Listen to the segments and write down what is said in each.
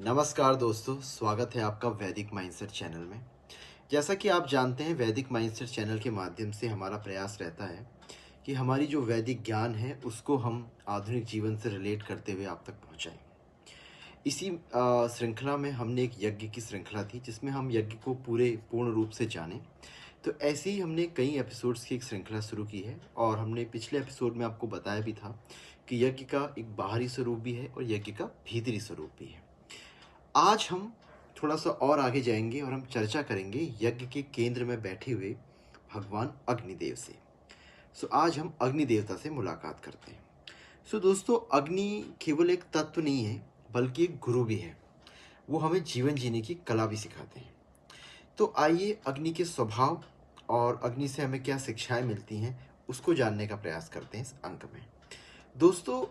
नमस्कार दोस्तों, स्वागत है आपका वैदिक माइंडसेट चैनल में। जैसा कि आप जानते हैं, वैदिक माइंडसेट चैनल के माध्यम से हमारा प्रयास रहता है कि हमारी जो वैदिक ज्ञान है उसको हम आधुनिक जीवन से रिलेट करते हुए आप तक पहुंचाएं। इसी श्रृंखला में हमने एक यज्ञ की श्रृंखला थी जिसमें हम यज्ञ को पूर्ण रूप से जानें। तो ऐसे ही हमने कई एपिसोड्स की एक श्रृंखला शुरू की है और हमने पिछले एपिसोड में आपको बताया भी था कि यज्ञ का एक बाहरी स्वरूप भी है और यज्ञ का भीतरी स्वरूप भी है। आज हम थोड़ा सा और आगे जाएंगे और हम चर्चा करेंगे यज्ञ के केंद्र में बैठे हुए भगवान अग्निदेव से। आज हम अग्नि देवता से मुलाकात करते हैं। दोस्तों, अग्नि केवल एक तत्व नहीं है बल्कि एक गुरु भी है। वो हमें जीवन जीने की कला भी सिखाते हैं। तो आइए अग्नि के स्वभाव और अग्नि से हमें क्या शिक्षाएं मिलती हैं उसको जानने का प्रयास करते हैं इस अंक में। दोस्तों,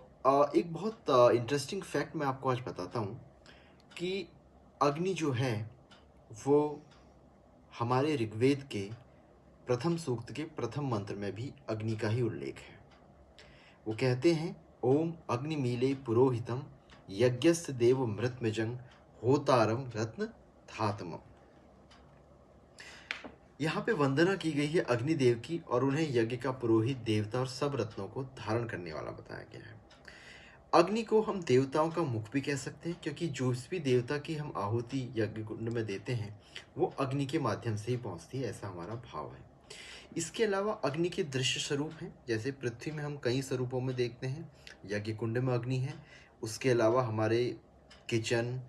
एक बहुत इंटरेस्टिंग फैक्ट मैं आपको आज बताता हूँ कि अग्नि जो है वो हमारे ऋग्वेद के प्रथम सूक्त के प्रथम मंत्र में भी अग्नि का ही उल्लेख है। वो कहते हैं, ओम अग्निमीले पुरोहितम यज्ञस्य देव मृतमजंग होतारम रत्न धातमम। यहाँ पे वंदना की गई है अग्निदेव की और उन्हें यज्ञ का पुरोहित, देवता और सब रत्नों को धारण करने वाला बताया गया है। अग्नि को हम देवताओं का मुख भी कह सकते हैं, क्योंकि जो भी देवता की हम आहुति यज्ञ कुंड में देते हैं वो अग्नि के माध्यम से ही पहुंचती है, ऐसा हमारा भाव है। इसके अलावा अग्नि के दृश्य स्वरूप हैं, जैसे पृथ्वी में हम कई स्वरूपों में देखते हैं, यज्ञ कुंड में अग्नि है। उसके अलावा हमारे किचन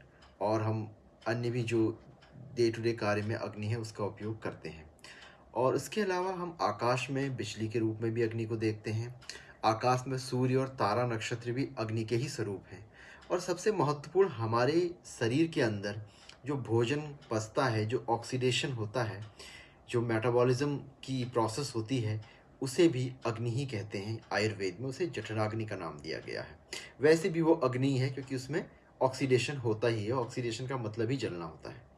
और हम अन्य भी जो डे टू डे कार्य में अग्नि है उसका उपयोग करते हैं। और इसके अलावा हम आकाश में बिजली के रूप में भी अग्नि को देखते हैं। आकाश में सूर्य और तारा नक्षत्र भी अग्नि के ही स्वरूप हैं। और सबसे महत्वपूर्ण, हमारे शरीर के अंदर जो भोजन पचता है, जो ऑक्सीडेशन होता है, जो मेटाबॉलिज्म की प्रोसेस होती है, उसे भी अग्नि ही कहते हैं। आयुर्वेद में उसे जठराग्नि का नाम दिया गया है। वैसे भी वो अग्नि है क्योंकि उसमें ऑक्सीडेशन होता ही है। ऑक्सीडेशन का मतलब ही जलना होता है।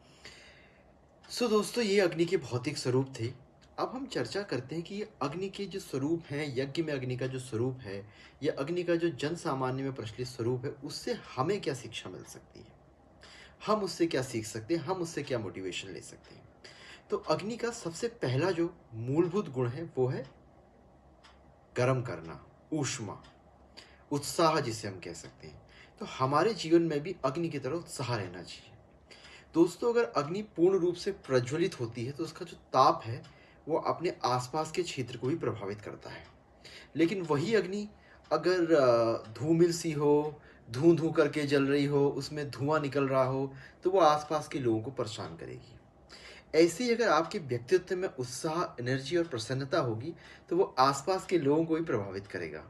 दोस्तों, ये अग्नि के भौतिक स्वरूप थे। अब हम चर्चा करते हैं कि ये अग्नि के जो स्वरूप हैं, यज्ञ में अग्नि का जो स्वरूप है, या अग्नि का जो जन सामान्य में प्रचलित स्वरूप है, उससे हमें क्या शिक्षा मिल सकती है, हम उससे क्या सीख सकते हैं, हम उससे क्या मोटिवेशन ले सकते हैं। तो अग्नि का सबसे पहला जो मूलभूत गुण है वो है गर्म करना, ऊष्मा, उत्साह जिसे हम कह सकते हैं। तो हमारे जीवन में भी अग्नि की तरह उत्साह रहना चाहिए। दोस्तों, अगर अग्नि पूर्ण रूप से प्रज्वलित होती है तो उसका जो ताप है वो अपने आसपास के क्षेत्र को भी प्रभावित करता है। लेकिन वही अग्नि अगर धूमिल सी हो, धूं धूं करके जल रही हो, उसमें धुआं निकल रहा हो, तो वो आसपास के लोगों को परेशान करेगी। ऐसे ही अगर आपके व्यक्तित्व में उत्साह, एनर्जी और प्रसन्नता होगी तो वो आसपास के लोगों को भी प्रभावित करेगा।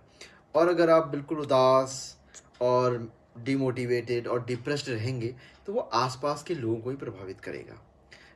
और अगर आप बिल्कुल उदास और डिमोटिवेटेड और डिप्रेस्ड रहेंगे तो वो आसपास के लोगों को ही प्रभावित करेगा।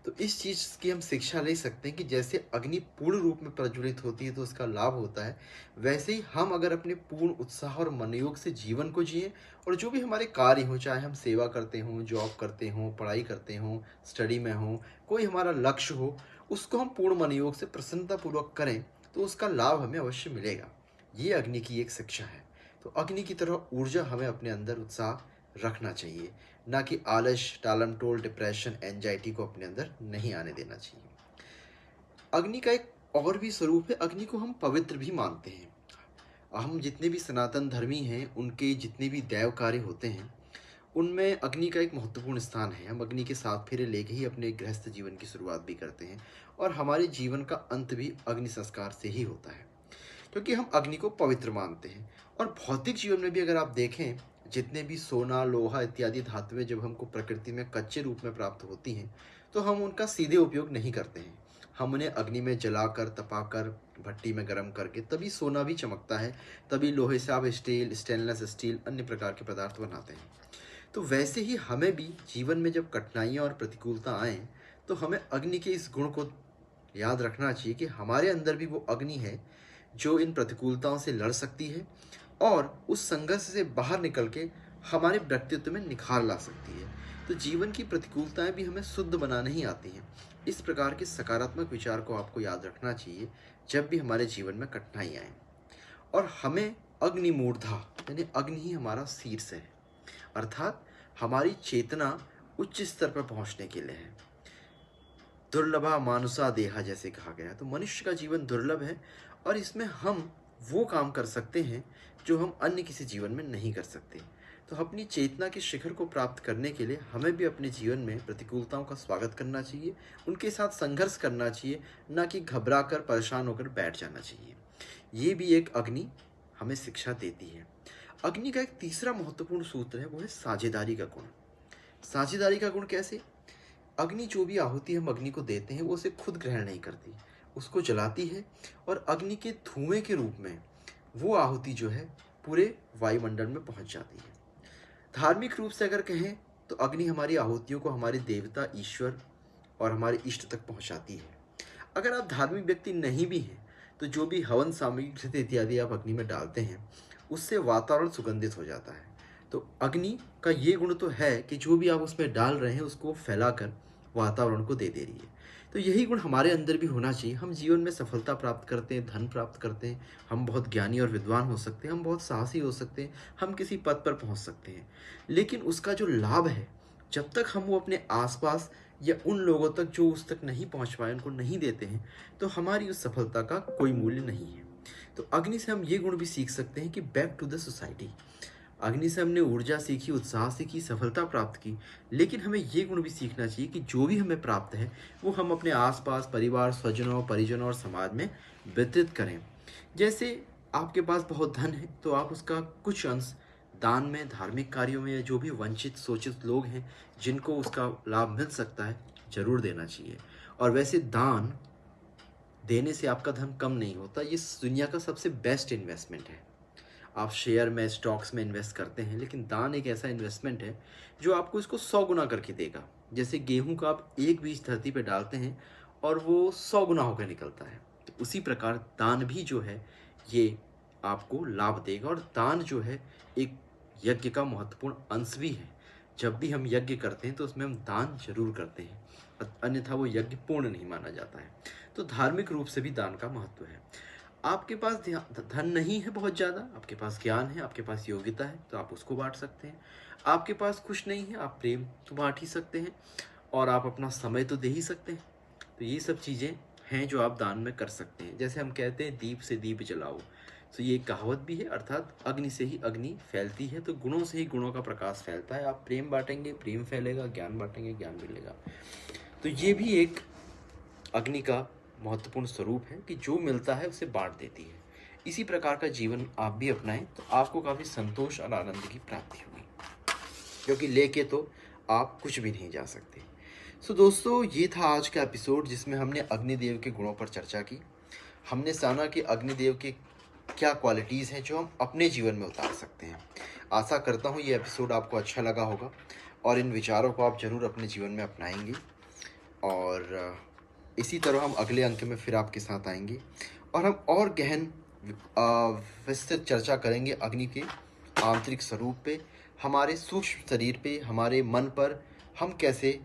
तो इस चीज़ की हम शिक्षा ले सकते हैं कि जैसे अग्नि पूर्ण रूप में प्रज्वलित होती है तो उसका लाभ होता है, वैसे ही हम अगर अपने पूर्ण उत्साह और मनोयोग से जीवन को जिए और जो भी हमारे कार्य हों, चाहे हम सेवा करते हों, जॉब करते हों, पढ़ाई करते हों, स्टडी में हों, कोई हमारा लक्ष्य हो, उसको हम पूर्ण मनोयोग से प्रसन्नतापूर्वक करें तो उसका लाभ हमें अवश्य मिलेगा। ये अग्नि की एक शिक्षा है। तो अग्नि की तरह ऊर्जा हमें अपने अंदर उत्साह रखना चाहिए, ना कि आलस, टालमटोल, डिप्रेशन, एंजाइटी को अपने अंदर नहीं आने देना चाहिए। अग्नि का एक और भी स्वरूप है, अग्नि को हम पवित्र भी मानते हैं। हम जितने भी सनातन धर्मी हैं उनके जितने भी दैव कार्य होते हैं उनमें अग्नि का एक महत्वपूर्ण स्थान है। हम अग्नि के साथ फेरे लेके ही अपने गृहस्थ जीवन की शुरुआत भी करते हैं और हमारे जीवन का अंत भी अग्नि संस्कार से ही होता है, क्योंकि हम अग्नि को पवित्र मानते हैं। और भौतिक जीवन में भी अगर आप देखें, जितने भी सोना, लोहा इत्यादि धातुएं जब हमको प्रकृति में कच्चे रूप में प्राप्त होती हैं तो हम उनका सीधे उपयोग नहीं करते हैं। हम उन्हें अग्नि में जलाकर, तपाकर, भट्टी में गर्म करके तभी सोना भी चमकता है, तभी लोहे से आप स्टील, स्टेनलेस स्टील, अन्य प्रकार के पदार्थ बनाते हैं। तो वैसे ही हमें भी जीवन में जब कठिनाइयाँ और प्रतिकूलता आएँ तो हमें अग्नि के इस गुण को याद रखना चाहिए कि हमारे अंदर भी वो अग्नि है जो इन प्रतिकूलताओं से लड़ सकती है और उस संघर्ष से बाहर निकल के हमारे व्यक्तित्व में निखार ला सकती है। तो जीवन की प्रतिकूलताएं भी हमें शुद्ध बनाने ही आती हैं। इस प्रकार के सकारात्मक विचार को आपको याद रखना चाहिए जब भी हमारे जीवन में कठिनाई आए। और हमें अग्निमूर्धा यानी अग्नि ही हमारा शीर्ष है, अर्थात हमारी चेतना उच्च स्तर पर पहुंचने के लिए है। दुर्लभा मानुषा देहा जैसे कहा गया है। तो मनुष्य का जीवन दुर्लभ है और इसमें हम वो काम कर सकते हैं जो हम अन्य किसी जीवन में नहीं कर सकते। तो अपनी चेतना के शिखर को प्राप्त करने के लिए हमें भी अपने जीवन में प्रतिकूलताओं का स्वागत करना चाहिए, उनके साथ संघर्ष करना चाहिए, ना कि घबरा कर परेशान होकर बैठ जाना चाहिए। ये भी एक अग्नि हमें शिक्षा देती है। अग्नि का एक तीसरा महत्वपूर्ण सूत्र है, वो है साझेदारी का गुण। साझेदारी का गुण कैसे? अग्नि जो भी आहुति हम अग्नि को देते हैं वो उसे खुद ग्रहण नहीं करती, उसको जलाती है और अग्नि के धुएं के रूप में वो आहुति जो है पूरे वायुमंडल में पहुंच जाती है। धार्मिक रूप से अगर कहें तो अग्नि हमारी आहुतियों को हमारे देवता, ईश्वर और हमारे इष्ट तक पहुंचाती है। अगर आप धार्मिक व्यक्ति नहीं भी हैं तो जो भी हवन सामग्री घृत इत्यादि आप अग्नि में डालते हैं उससे वातावरण सुगंधित हो जाता है। तो अग्नि का ये गुण तो है कि जो भी आप उसमें डाल रहे हैं उसको फैलाकर वातावरण को दे रही है। तो यही गुण हमारे अंदर भी होना चाहिए। हम जीवन में सफलता प्राप्त करते हैं, धन प्राप्त करते हैं, हम बहुत ज्ञानी और विद्वान हो सकते हैं, हम बहुत साहसी हो सकते हैं, हम किसी पद पर पहुंच सकते हैं, लेकिन उसका जो लाभ है जब तक हम वो अपने आसपास या उन लोगों तक जो उस तक नहीं पहुंच पाए उनको नहीं देते हैं तो हमारी उस सफलता का कोई मूल्य नहीं है। तो अग्नि से हम ये गुण भी सीख सकते हैं कि बैक टू द सोसाइटी। अग्नि से हमने ऊर्जा सीखी, उत्साह सीखी, सफलता प्राप्त की, लेकिन हमें ये गुण भी सीखना चाहिए कि जो भी हमें प्राप्त है वो हम अपने आसपास, परिवार, स्वजनों, परिजनों और समाज में वितरित करें। जैसे आपके पास बहुत धन है तो आप उसका कुछ अंश दान में, धार्मिक कार्यों में, या जो भी वंचित शोषित लोग हैं जिनको उसका लाभ मिल सकता है जरूर देना चाहिए। और वैसे दान देने से आपका धन कम नहीं होता, ये दुनिया का सबसे बेस्ट इन्वेस्टमेंट है। आप शेयर में, स्टॉक्स में इन्वेस्ट करते हैं, लेकिन दान एक ऐसा इन्वेस्टमेंट है जो आपको इसको 100 गुना करके देगा। जैसे गेहूं का आप एक बीज धरती पे डालते हैं और वो 100 गुना होकर निकलता है, तो उसी प्रकार दान भी जो है ये आपको लाभ देगा। और दान जो है एक यज्ञ का महत्वपूर्ण अंश भी है। जब भी हम यज्ञ करते हैं तो उसमें हम दान जरूर करते हैं, अन्यथा वो यज्ञ पूर्ण नहीं माना जाता है। तो धार्मिक रूप से भी दान का महत्व है। आपके पास धन नहीं है बहुत ज़्यादा, आपके पास ज्ञान है, आपके पास योग्यता है, तो आप उसको बांट सकते हैं। आपके पास कुछ नहीं है, आप प्रेम तो बांट ही सकते हैं और आप अपना समय तो दे ही सकते हैं। तो ये सब चीज़ें हैं जो आप दान में कर सकते हैं। जैसे हम कहते हैं दीप से दीप जलाओ, तो ये एक कहावत भी है, अर्थात अग्नि से ही अग्नि फैलती है, तो गुणों से ही गुणों का प्रकाश फैलता है। आप प्रेम बांटेंगे, प्रेम फैलेगा, ज्ञान बांटेंगे, ज्ञान मिलेगा। तो ये भी एक अग्नि का महत्वपूर्ण स्वरूप है कि जो मिलता है उसे बांट देती है। इसी प्रकार का जीवन आप भी अपनाएं तो आपको काफ़ी संतोष और आनंद की प्राप्ति होगी, क्योंकि लेके तो आप कुछ भी नहीं जा सकते। सो दोस्तों, ये था आज का एपिसोड जिसमें हमने अग्निदेव के गुणों पर चर्चा की। हमने जाना कि अग्निदेव के क्या क्वालिटीज़ हैं जो हम अपने जीवन में उतार सकते हैं। आशा करता हूँ ये एपिसोड आपको अच्छा लगा होगा और इन विचारों को आप ज़रूर अपने जीवन में अपनाएंगे। और इसी तरह हम अगले अंक में फिर आपके साथ आएंगे और हम और गहन विस्तृत चर्चा करेंगे अग्नि के आंतरिक स्वरूप पे, हमारे सूक्ष्म शरीर पे, हमारे मन पर हम कैसे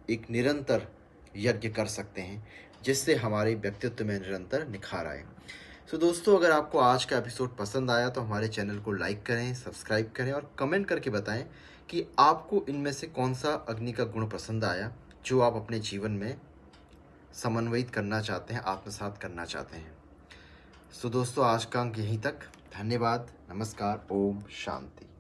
एक निरंतर यज्ञ कर सकते हैं जिससे हमारे व्यक्तित्व में निरंतर निखार आए। तो दोस्तों, अगर आपको आज का एपिसोड पसंद आया तो हमारे चैनल को लाइक करें, सब्सक्राइब करें और कमेंट करके बताएं कि आपको इनमें से कौन सा अग्नि का गुण पसंद आया जो आप अपने जीवन में समन्वित करना चाहते हैं, आत्मसात करना चाहते हैं। सो दोस्तों, आज का अंक यहीं तक। धन्यवाद, नमस्कार, ओम शांति।